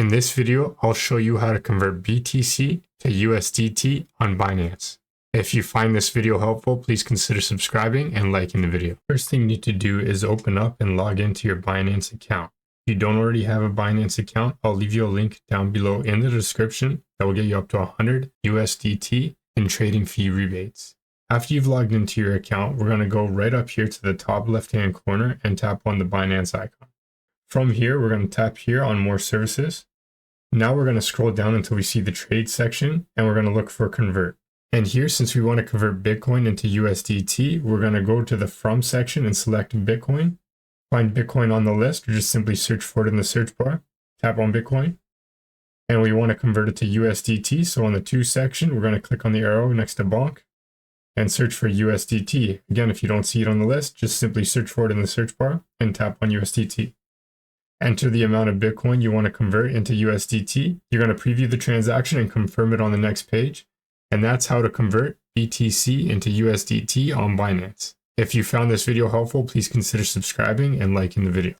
In this video, I'll show you how to convert BTC to USDT on Binance. If you find this video helpful, please consider subscribing and liking the video. First thing you need to do is open up and log into your Binance account. If you don't already have a Binance account, I'll leave you a link down below in the description that will get you up to 100 USDT in trading fee rebates. After you've logged into your account, we're going to go right up here to the top left-hand corner and tap on the Binance icon. From here, we're going to tap here on More Services. Now we're going to scroll down until we see the Trade section, and we're going to look for Convert. And here, since we want to convert Bitcoin into USDT, we're going to go to the From section and select Bitcoin. Find Bitcoin on the list, or just simply search for it in the search bar. Tap on Bitcoin. And we want to convert it to USDT, so on the To section, we're going to click on the arrow next to Bonk and search for USDT. Again, if you don't see it on the list, just simply search for it in the search bar and tap on USDT. Enter the amount of Bitcoin you want to convert into USDT. You're going to preview the transaction and confirm it on the next page. And that's how to convert BTC into USDT on Binance. If you found this video helpful, please consider subscribing and liking the video.